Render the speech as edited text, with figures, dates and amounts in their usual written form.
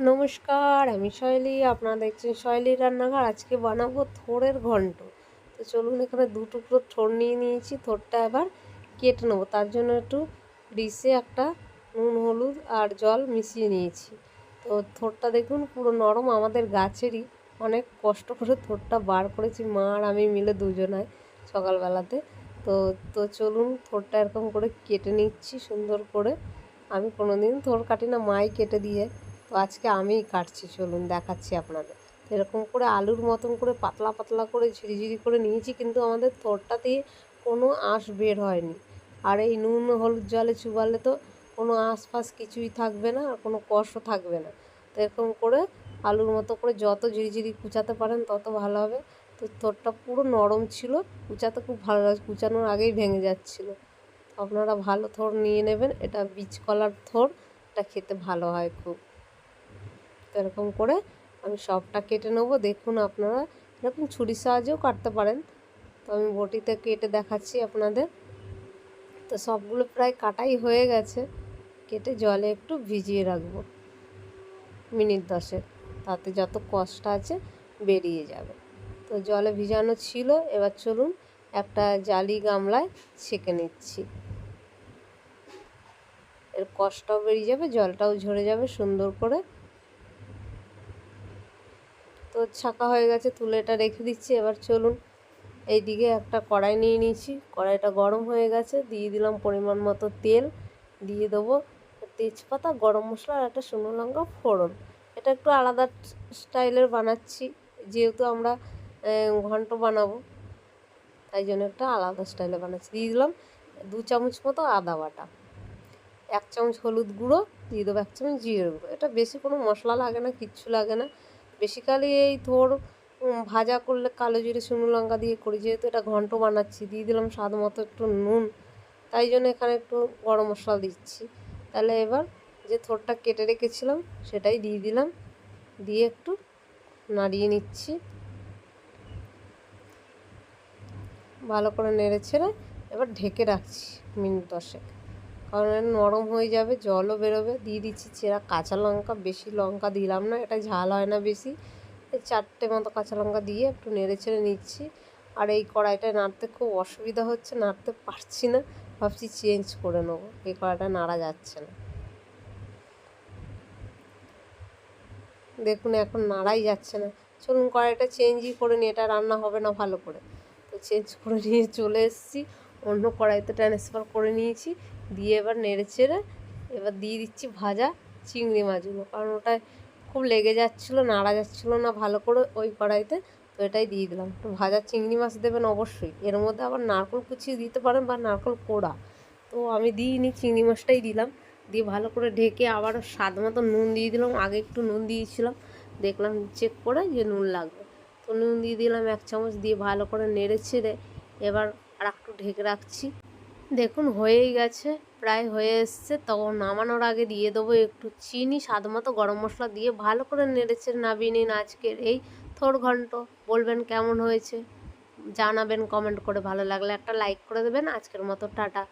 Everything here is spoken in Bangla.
নমস্কার, আমি শৈলী। আপনারা দেখছেন শৈলী রান্নাঘর। আজকে বানাবো থোড়ের ঘন্ট। তো চলুন, এখানে 2 টুকরো থোড় নিয়ে নিয়েছি। থোড়টা এবার কেটে নেবো। তার জন্য একটু ডিশে একটা নুন, হলুদ আর জল মিশিয়ে নিয়েছি। তো থোড়টা দেখুন পুরো নরম, আমাদের গাছেরই। অনেক কষ্ট করে থোড়টা বার করেছি মা আর আমি মিলে দুজনায় সকালবেলাতে। তো তো চলুন, থোড়টা এরকম করে কেটে নিচ্ছি সুন্দর করে। আমি কোনোদিন থোড় কাটি না, মাই কেটে দিয়ে। তো আজকে আমিই কাটছি, চলুন দেখাচ্ছি আপনাদের। এরকম করে আলুর মতন করে পাতলা পাতলা করে ঝিরিঝিরি করে নিয়েছি, কিন্তু আমাদের থোড়টা দিয়ে কোনো আঁশ বের হয়নি। আর এই নুন হলুদ জলে চুবালে তো কোনো আঁশ ফাঁস কিছুই থাকবে না, আর কোনো কষও থাকবে না। তো এরকম করে আলুর মতো করে যত ঝিরিঝিরি কুচাতে পারেন তত ভালো হবে। তো থোড়টা পুরো নরম ছিল, কুচাতে খুব ভালো লাগে, কুচানোর আগেই ভেঙে যাচ্ছিলো। আপনারা ভালো থোড় নিয়ে নেবেন, এটা বীজ কলার থোড়, এটা খেতে ভালো হয় খুব। তো এরকম করে আমি সবটা কেটে নেবো। দেখুন, আপনারা এরকম ছুরির সাহায্যেও কাটতে পারেন, তো আমি বটিতে কেটে দেখাচ্ছি আপনাদের। তো সবগুলো প্রায় কাটাই হয়ে গেছে। কেটে জলে একটু ভিজিয়ে রাখবো মিনিট 10, তাতে যত কষ্ট আছে বেরিয়ে যাবে। তো জলে ভিজানো ছিল, এবার চলুন একটা জালি গামলায় ছেঁকে নিচ্ছি। এর কষ্টও বেরিয়ে যাবে, জলটাও ঝরে যাবে সুন্দর করে। তো ছাঁকা হয়ে গেছে, তুলে এটা রেখে দিচ্ছি। এবার চলুন, এইদিকে একটা কড়াই নিয়ে নিয়েছি। কড়াইটা গরম হয়ে গেছে, দিয়ে দিলাম পরিমাণ মতো তেল। দিয়ে দেবো তেজপাতা, গরম মশলা আর একটা শুকনো লঙ্কা ফোড়ন। এটা একটু আলাদা স্টাইলের বানাচ্ছি, যেহেতু আমরা ঘন্ট বানাবো, তাই জন্য একটা আলাদা স্টাইলে বানাচ্ছি। দিয়ে দিলাম 2 চামচ মতো আদা বাটা, 1 চামচ হলুদ গুঁড়ো, দিয়ে দেবো 1 চামচ জিরে গুঁড়ো। এটা বেশি কোনো মশলা লাগে না, কিচ্ছু লাগে না। বেসিক্যালি এই থোড় ভাজা করলে কালো জিরে শুকনো লঙ্কা দিয়ে করি, যেহেতু এটা ঘন্ট বানাচ্ছি। দিয়ে দিলাম স্বাদ মতো একটু নুন, তাই জন্য এখানে একটু গরম মশলা দিচ্ছি। তাহলে এবার যে থোড়টা কেটে রেখেছিলাম সেটাই দিয়ে দিলাম, দিয়ে একটু নাড়িয়ে নিচ্ছি ভালো করে নেড়ে ছেড়ে। এবার ঢেকে রাখছি মিনিট 10, কারণ নরম হয়ে যাবে, জলও বেরোবে। দিয়ে দিচ্ছি চেরা কাঁচা লঙ্কা, বেশি লঙ্কা দিলাম না, এটা ঝাল হয় না বেশি। 4টে মতো কাঁচা লঙ্কা দিয়ে একটু নেড়ে ছেড়ে নিচ্ছি। আর এই কড়াইটায় নাড়তে খুব অসুবিধা হচ্ছে, নাড়তে পারছি না, ভাবছি চেঞ্জ করে নেবো। এই কড়াইটা নাড়া যাচ্ছে না, দেখুন এখন নাড়াই যাচ্ছে না। চলুন কড়াইটা চেঞ্জই করে নিই, এটা রান্না হবে না ভালো করে। তো চেঞ্জ করে নিয়ে চলে এসেছি, অন্য কড়াইতে ট্রান্সফার করে নিয়েছি। দিয়ে এবার নেড়ে চেড়ে এবার দিয়ে দিচ্ছি ভাজা চিংড়ি মাছগুলো, কারণ ওটায় খুব লেগে যাচ্ছিলো, নাড়া যাচ্ছিলো না ভালো করে ওই কড়াইতে। তো এটাই দিয়ে দিলাম। একটু ভাজা চিংড়ি মাছ দেবেন অবশ্যই, এর মধ্যে আবার নারকেল কুচিয়ে দিতে পারেন বা নারকেল কোড়া। তো আমি দিইনি, চিংড়ি মাছটাই দিলাম। দিয়ে ভালো করে ঢেকে আবার স্বাদ মতো নুন দিয়ে দিলাম। আগে একটু নুন দিয়েছিলাম, দেখলাম চেক করে যে নুন লাগবে, তো নুন দিয়ে দিলাম 1 চামচ। দিয়ে ভালো করে নেড়ে ছেড়ে এবার আর একটু ঢেকে রাখছি। দেখুন হয়েই গেছে, প্রায় হয়ে এসছে। তখন নামানোর আগে দিয়ে দেবো একটু চিনি, স্বাদ মতো গরম মশলা দিয়ে ভালো করে নেড়ে ছেড়ে নামিয়ে নিন আজকের এই থোড় ঘন্ট। বলবেন কেমন হয়েছে, জানাবেন কমেন্ট করে। ভালো লাগলে একটা লাইক করে দেবেন। আজকের মতো টাটা।